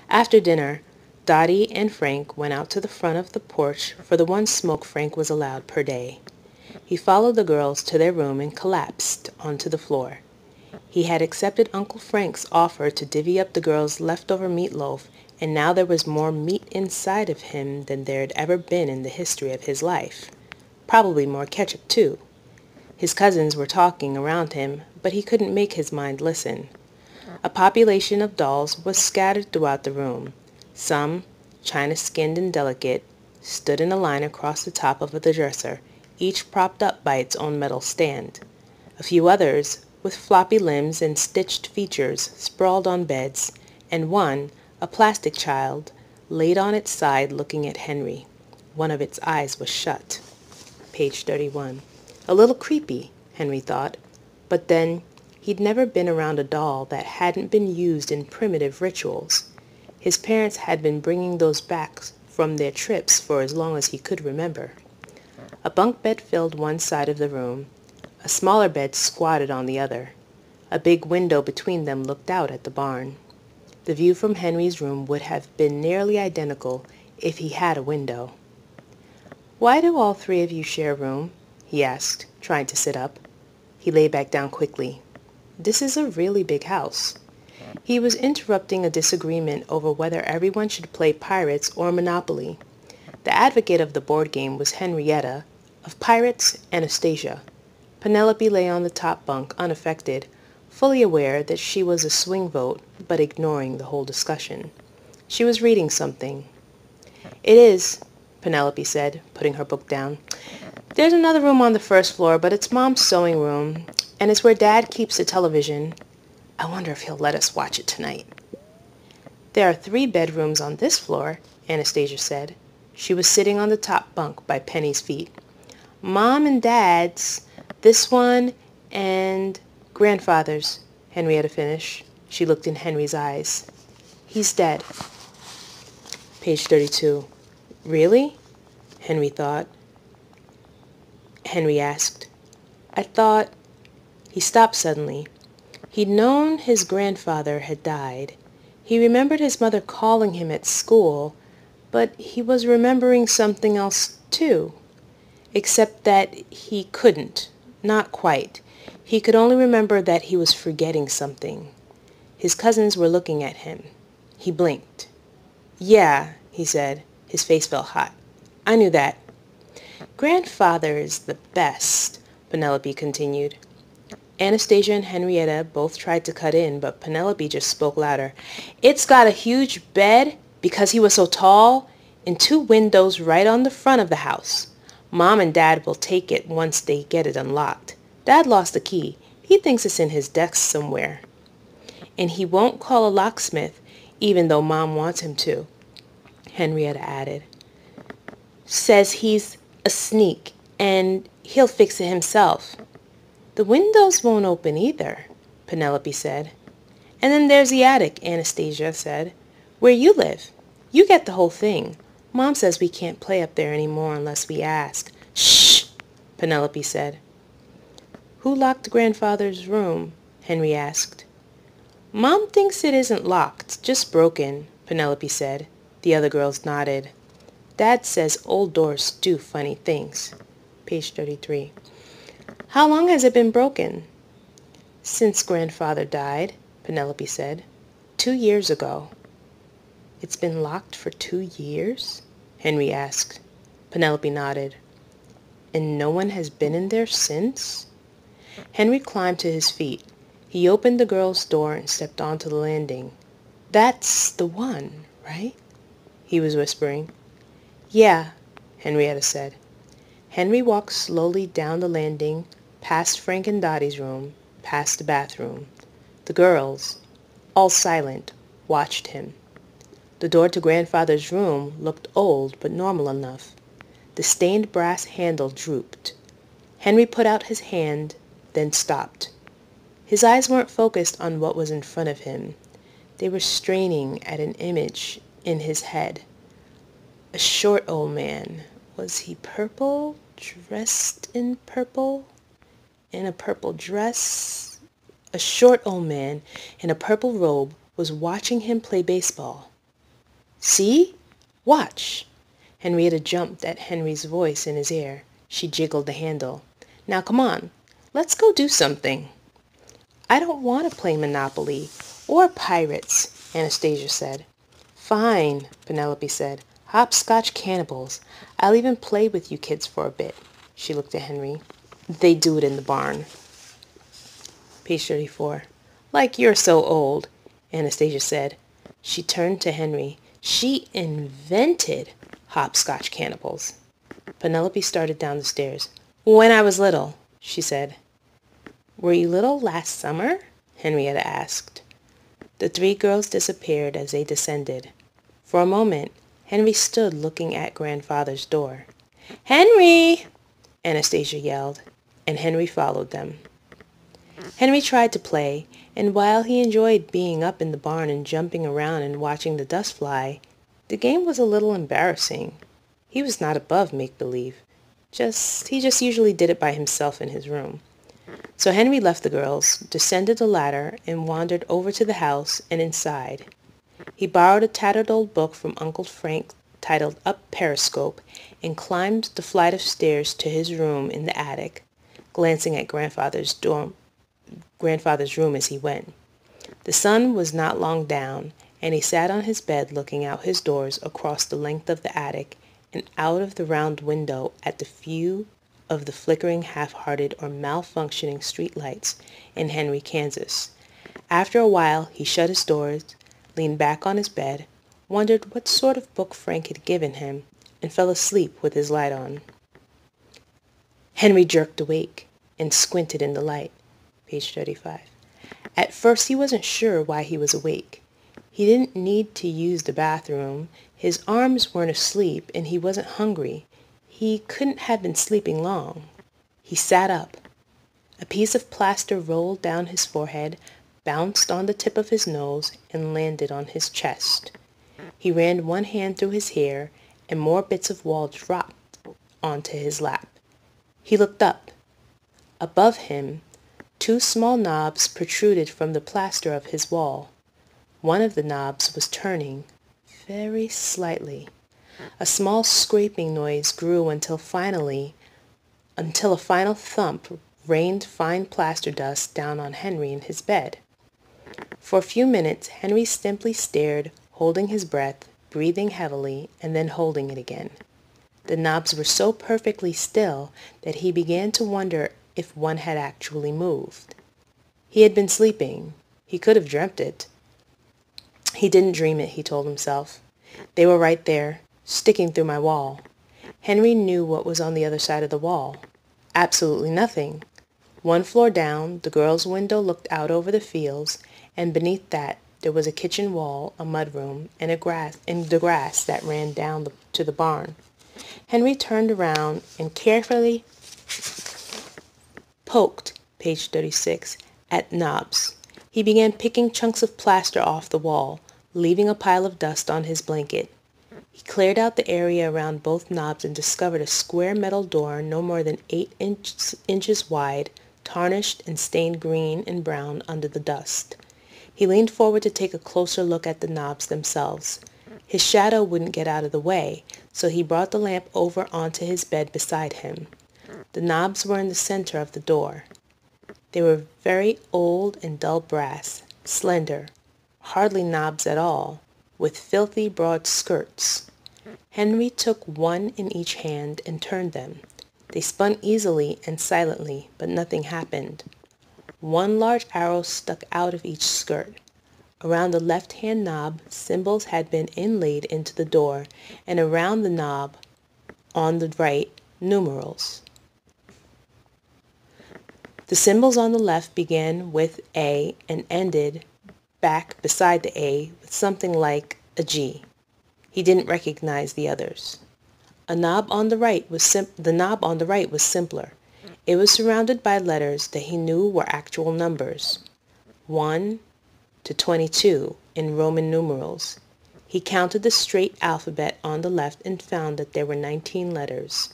After dinner, Dottie and Frank went out to the front of the porch for the one smoke Frank was allowed per day. He followed the girls to their room and collapsed onto the floor. He had accepted Uncle Frank's offer to divvy up the girls' leftover meatloaf, and now there was more meat inside of him than there had ever been in the history of his life. Probably more ketchup, too. His cousins were talking around him, but he couldn't make his mind listen. A population of dolls was scattered throughout the room. Some, china-skinned and delicate, stood in a line across the top of the dresser, each propped up by its own metal stand. A few others, with floppy limbs and stitched features, sprawled on beds, and one, a plastic child, laid on its side looking at Henry. One of its eyes was shut. Page 31. A little creepy, Henry thought, but then he'd never been around a doll that hadn't been used in primitive rituals. His parents had been bringing those back from their trips for as long as he could remember. A bunk bed filled one side of the room. A smaller bed squatted on the other. A big window between them looked out at the barn. The view from Henry's room would have been nearly identical if he had a window. "Why do all three of you share a room?" he asked, trying to sit up. He lay back down quickly. "This is a really big house." He was interrupting a disagreement over whether everyone should play Pirates or Monopoly. The advocate of the board game was Henrietta, of Pirates, Anastasia. Penelope lay on the top bunk, unaffected, fully aware that she was a swing vote, but ignoring the whole discussion. She was reading something. "It is," Penelope said, putting her book down. "There's another room on the first floor, but it's Mom's sewing room, and it's where Dad keeps the television. I wonder if he'll let us watch it tonight." "There are 3 bedrooms on this floor," Anastasia said. She was sitting on the top bunk by Penny's feet. "Mom and Dad's, this one, and Grandfather's," Henrietta finished. She looked in Henry's eyes. "He's dead." Page 32. "Really?" Henry asked. "I thought—" He stopped suddenly. He'd known his grandfather had died. He remembered his mother calling him at school, but he was remembering something else too. Except that he couldn't. Not quite. He could only remember that he was forgetting something. His cousins were looking at him. He blinked. "Yeah," he said. His face felt hot. "I knew that." "Grandfather is the best," Penelope continued. Anastasia and Henrietta both tried to cut in, but Penelope just spoke louder. "It's got a huge bed, because he was so tall, and 2 windows right on the front of the house. Mom and Dad will take it once they get it unlocked. Dad lost the key. He thinks it's in his desk somewhere. And he won't call a locksmith, even though Mom wants him to," Henrietta added. "Says he's a sneak, and he'll fix it himself." "The windows won't open either," Penelope said. "And then there's the attic," Anastasia said, "where you live. You get the whole thing. Mom says we can't play up there anymore unless we ask." "Shh!" Penelope said. "Who locked Grandfather's room?" Henry asked. "Mom thinks it isn't locked, just broken," Penelope said. The other girls nodded. "Dad says old doors do funny things." Page 33. "How long has it been broken?" "Since Grandfather died," Penelope said. 2 years ago." "It's been locked for 2 years?" Henry asked. Penelope nodded. "And no one has been in there since?" Henry climbed to his feet. He opened the girls' door and stepped onto the landing. "That's the one, right?" he was whispering. "Yeah," Henrietta said. Henry walked slowly down the landing, past Frank and Dottie's room, past the bathroom. The girls, all silent, watched him. The door to Grandfather's room looked old but normal enough. The stained brass handle drooped. Henry put out his hand, then stopped. His eyes weren't focused on what was in front of him. They were straining at an image in his head. A short old man. Was he purple? Dressed in purple? In a purple dress? A short old man in a purple robe was watching him play baseball. See? Watch. Henrietta jumped at Henry's voice in his ear. She jiggled the handle. Now come on, let's go do something. I don't want to play Monopoly or Pirates, Anastasia said. Fine, Penelope said. Hopscotch cannibals. I'll even play with you kids for a bit. She looked at Henry. They do it in the barn. Page 34. Like you're so old, Anastasia said. She turned to Henry. She invented hopscotch cannibals. Penelope started down the stairs. When I was little, she said. Were you little last summer? Henrietta asked. The three girls disappeared as they descended. For a moment, Henry stood looking at Grandfather's door. Henry! Anastasia yelled, and Henry followed them. Henry tried to play, and while he enjoyed being up in the barn and jumping around and watching the dust fly, the game was a little embarrassing. He was not above make-believe. He just usually did it by himself in his room. So Henry left the girls, descended the ladder, and wandered over to the house and inside. He borrowed a tattered old book from Uncle Frank titled Up Periscope and climbed the flight of stairs to his room in the attic, glancing at Grandfather's room as he went. The sun was not long down, and he sat on his bed looking out his doors across the length of the attic and out of the round window at the few of the flickering half-hearted or malfunctioning streetlights in Henry, Kansas. After a while, he shut his doors, leaned back on his bed, wondered what sort of book Frank had given him, and fell asleep with his light on. Henry jerked awake and squinted in the light. Page 35. At first, he wasn't sure why he was awake. He didn't need to use the bathroom. His arms weren't asleep, and he wasn't hungry. He couldn't have been sleeping long. He sat up. A piece of plaster rolled down his forehead, bounced on the tip of his nose, and landed on his chest. He ran one hand through his hair, and more bits of wall dropped onto his lap. He looked up. Above him, two small knobs protruded from the plaster of his wall. One of the knobs was turning, very slightly. A small scraping noise grew until a final thump rained fine plaster dust down on Henry in his bed. For a few minutes, Henry simply stared, holding his breath, breathing heavily, and then holding it again. The knobs were so perfectly still that he began to wonder if one had actually moved. He had been sleeping. He could have dreamt it. He didn't dream it, he told himself. They were right there, sticking through my wall. Henry knew what was on the other side of the wall. Absolutely nothing. One floor down, the girls' window looked out over the fields, and beneath that there was a kitchen wall, a mudroom, and the grass that ran down to the barn. Henry turned around and carefully poked, page 36, at knobs. He began picking chunks of plaster off the wall, leaving a pile of dust on his blanket. He cleared out the area around both knobs and discovered a square metal door no more than 8 inches wide, tarnished and stained green and brown under the dust. He leaned forward to take a closer look at the knobs themselves. His shadow wouldn't get out of the way, so he brought the lamp over onto his bed beside him. The knobs were in the center of the door. They were very old and dull brass, slender, hardly knobs at all, with filthy broad skirts. Henry took one in each hand and turned them. They spun easily and silently, but nothing happened. One large arrow stuck out of each skirt. Around the left-hand knob, symbols had been inlaid into the door, and around the knob on the right, numerals. The symbols on the left began with A and ended back beside the A with something like a G. He didn't recognize the others. The knob on the right was simpler. It was surrounded by letters that he knew were actual numbers, 1 to 22 in Roman numerals. He counted the straight alphabet on the left and found that there were 19 letters.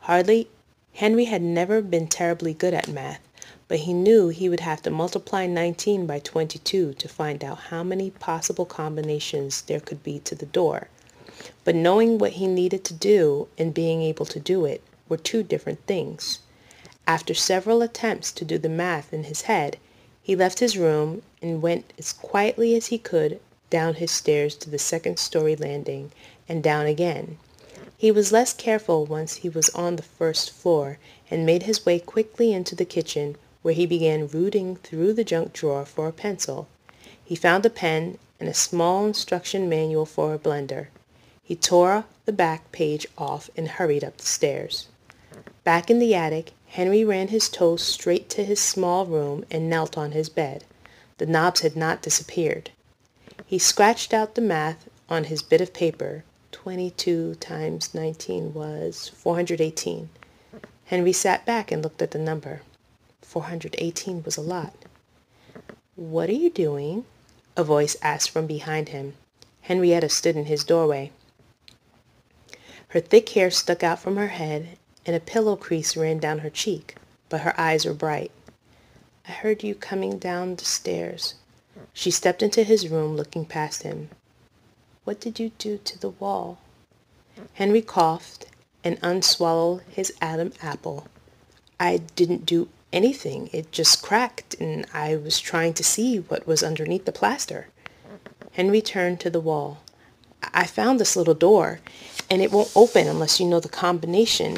Henry had never been terribly good at math, but he knew he would have to multiply 19 by 22 to find out how many possible combinations there could be to the door. But knowing what he needed to do and being able to do it were two different things. After several attempts to do the math in his head, he left his room and went as quietly as he could down his stairs to the second-story landing and down again. He was less careful once he was on the first floor and made his way quickly into the kitchen, where he began rooting through the junk drawer for a pencil. He found a pen and a small instruction manual for a blender. He tore the back page off and hurried up the stairs. Back in the attic, Henry ran his toes straight to his small room and knelt on his bed. The knobs had not disappeared. He scratched out the math on his bit of paper. 22 times 19 was 418. Henry sat back and looked at the number. 418 was a lot. "What are you doing?" a voice asked from behind him. Henrietta stood in his doorway. Her thick hair stuck out from her head, and a pillow crease ran down her cheek, but her eyes were bright. "I heard you coming down the stairs." She stepped into his room, looking past him. "What did you do to the wall?" Henry coughed and unswallowed his Adam apple. "I didn't do anything. It just cracked, and I was trying to see what was underneath the plaster." Henry turned to the wall. "I found this little door, and it won't open unless you know the combination,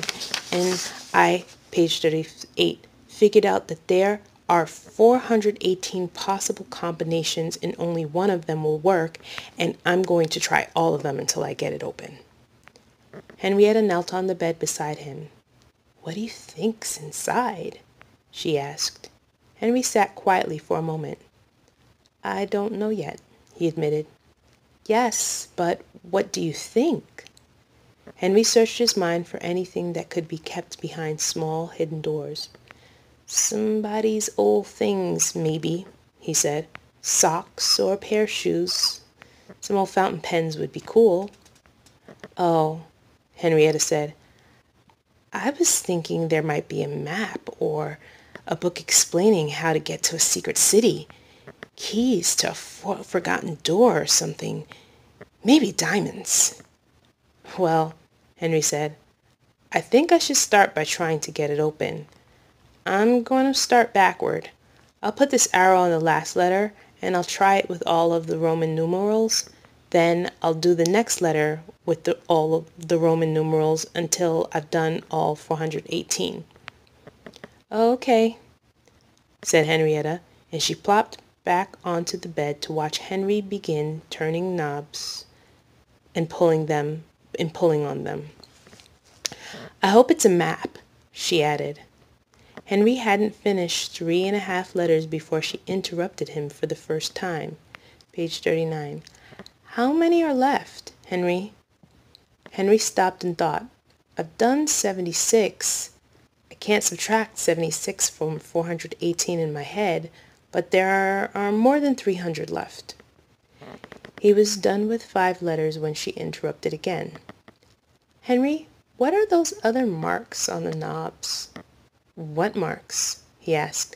and I, page 38, figured out that there are 418 possible combinations and only one of them will work, and I'm going to try all of them until I get it open." Henrietta knelt on the bed beside him. "What do you think's inside?" she asked. Henry sat quietly for a moment. "I don't know yet," he admitted. "Yes, but what do you think?" Henry searched his mind for anything that could be kept behind small hidden doors. "Somebody's old things, maybe," he said. "Socks or a pair of shoes. Some old fountain pens would be cool." "Oh," Henrietta said, "I was thinking there might be a map or a book explaining how to get to a secret city. Keys to a forgotten door or something. Maybe diamonds." "Well," Henry said, "I think I should start by trying to get it open. I'm going to start backward. I'll put this arrow on the last letter, and I'll try it with all of the Roman numerals. Then I'll do the next letter with all of the Roman numerals until I've done all 418. "Okay," said Henrietta, and she plopped back onto the bed to watch Henry begin turning knobs and pulling on them. "I hope it's a map," she added. Henry hadn't finished 3.5 letters before she interrupted him for the first time. Page 39. "How many are left, Henry?" Henry stopped and thought. "I've done 76. I can't subtract 76 from 418 in my head, but there are more than 300 left." He was done with 5 letters when she interrupted again. "Henry, what are those other marks on the knobs?" "What marks?" he asked.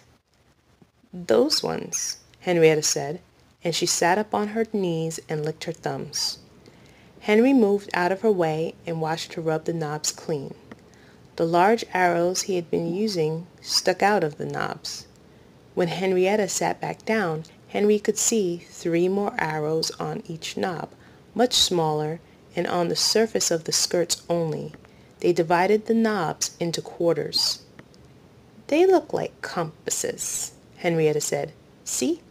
"Those ones," Henrietta said, and she sat up on her knees and licked her thumbs. Henry moved out of her way and watched her rub the knobs clean. The large arrows he had been using stuck out of the knobs. When Henrietta sat back down, Henry could see 3 more arrows on each knob, much smaller and on the surface of the skirts only. They divided the knobs into quarters. "They look like compasses," Henrietta said. "See?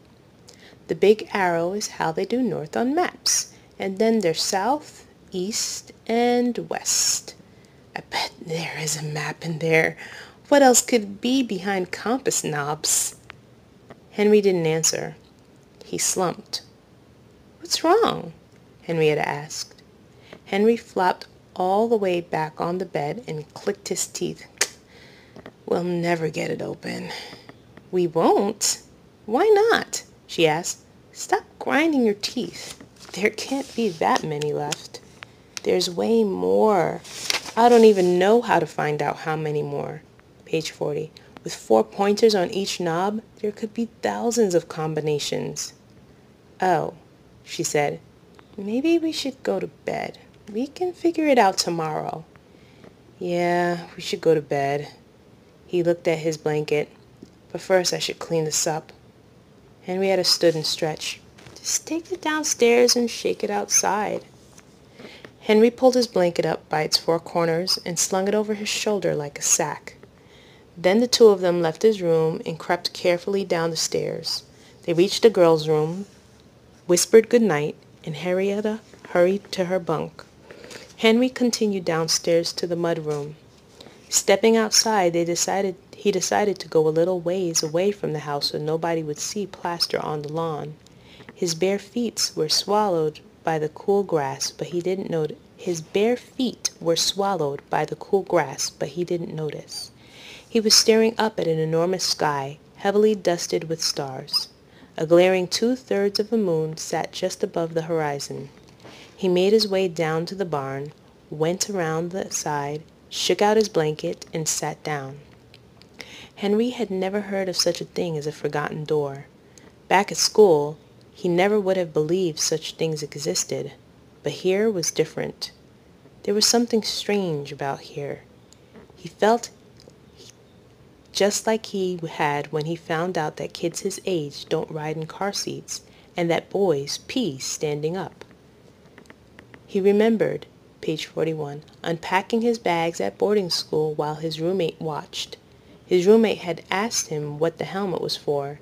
The big arrow is how they do north on maps, and then there's south, east, and west. I bet there is a map in there. What else could be behind compass knobs?" Henry didn't answer. He slumped. "What's wrong?" Henrietta asked. Henry flopped all the way back on the bed and clicked his teeth. "We'll never get it open." "We won't? Why not?" she asked. "Stop grinding your teeth. There can't be that many left. There's way more. I don't even know how to find out how many more." Page 40. With 4 pointers on each knob, there could be thousands of combinations. "Oh," she said, "maybe we should go to bed. We can figure it out tomorrow." "Yeah, we should go to bed." He looked at his blanket. "But first I should clean this up." Henrietta stood and stretched. "Just take it downstairs and shake it outside." Henry pulled his blanket up by its 4 corners and slung it over his shoulder like a sack. Then the two of them left his room and crept carefully down the stairs. They reached the girls' room, whispered good night, and Henrietta hurried to her bunk. Henry continued downstairs to the mud room. Stepping outside, he decided to go a little ways away from the house so nobody would see plaster on the lawn. His bare feet were swallowed by the cool grass, but he didn't notice. He was staring up at an enormous sky, heavily dusted with stars. A glaring 2/3 of a moon sat just above the horizon. He made his way down to the barn, went around the side, shook out his blanket, and sat down. Henry had never heard of such a thing as a forgotten door. Back at school, he never would have believed such things existed, but here was different. There was something strange about here. He felt just like he had when he found out that kids his age don't ride in car seats and that boys pee standing up. He remembered, page 41, unpacking his bags at boarding school while his roommate watched. His roommate had asked him what the helmet was for,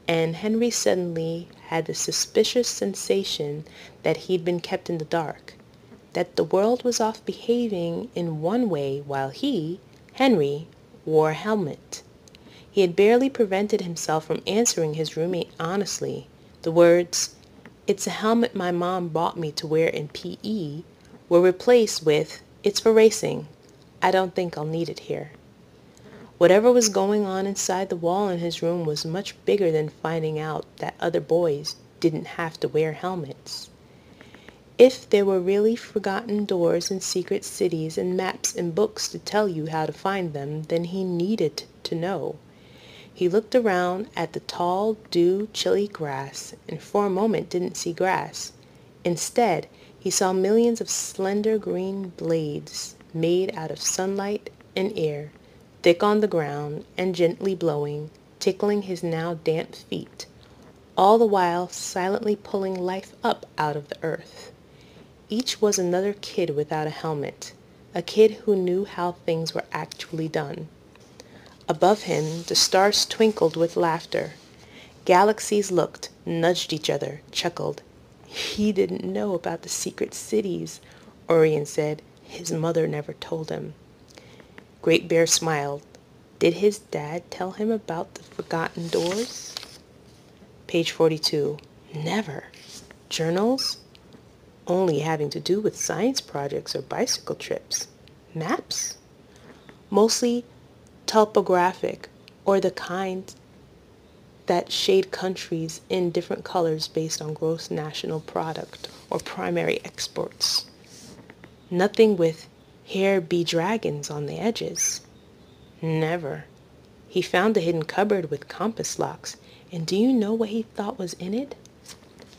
and Henry suddenly had the suspicious sensation that he'd been kept in the dark, that the world was off behaving in one way while he, Henry, wore a helmet. He had barely prevented himself from answering his roommate honestly. The words, "It's a helmet my mom bought me to wear in PE," were replaced with, "It's for racing. I don't think I'll need it here." Whatever was going on inside the wall in his room was much bigger than finding out that other boys didn't have to wear helmets. If there were really forgotten doors in secret cities and maps and books to tell you how to find them, then he needed to know. He looked around at the tall, chilly grass, and for a moment didn't see grass. Instead, he saw millions of slender green blades made out of sunlight and air, thick on the ground and gently blowing, tickling his now damp feet, all the while silently pulling life up out of the earth. Each was another kid without a helmet, a kid who knew how things were actually done. Above him, the stars twinkled with laughter. Galaxies looked, nudged each other, chuckled. He didn't know about the secret cities, Orion said. His mother never told him. Great Bear smiled. Did his dad tell him about the forgotten doors? Page 42. Never. Journals? Only having to do with science projects or bicycle trips. Maps? Mostly topographic, or the kind that shade countries in different colors based on gross national product or primary exports. Nothing with "Here be dragons" on the edges. Never. He found a hidden cupboard with compass locks, and do you know what he thought was in it?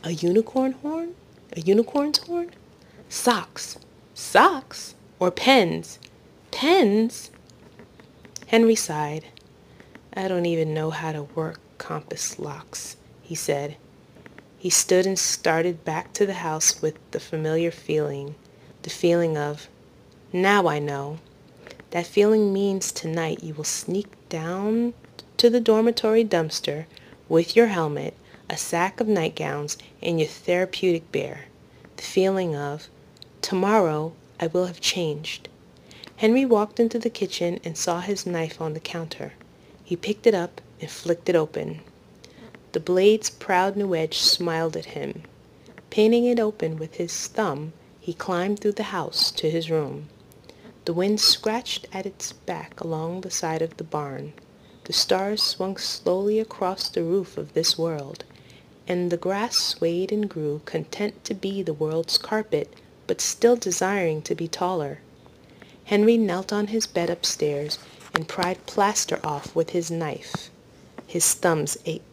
A unicorn horn? A unicorn's horn? Socks. Socks? Or pens? Pens? Henry sighed. I don't even know how to work compass locks, he said. He stood and started back to the house with the familiar feeling, the feeling of, now I know. That feeling means tonight you will sneak down to the dormitory dumpster with your helmet, a sack of nightgowns, and your therapeutic bear. The feeling of, tomorrow I will have changed. Henry walked into the kitchen and saw his knife on the counter. He picked it up and flicked it open. The blade's proud new edge smiled at him. Painting it open with his thumb, he climbed through the house to his room. The wind scratched at its back along the side of the barn. The stars swung slowly across the roof of this world, and the grass swayed and grew, content to be the world's carpet, but still desiring to be taller. Henry knelt on his bed upstairs and pried plaster off with his knife. His thumbs ached.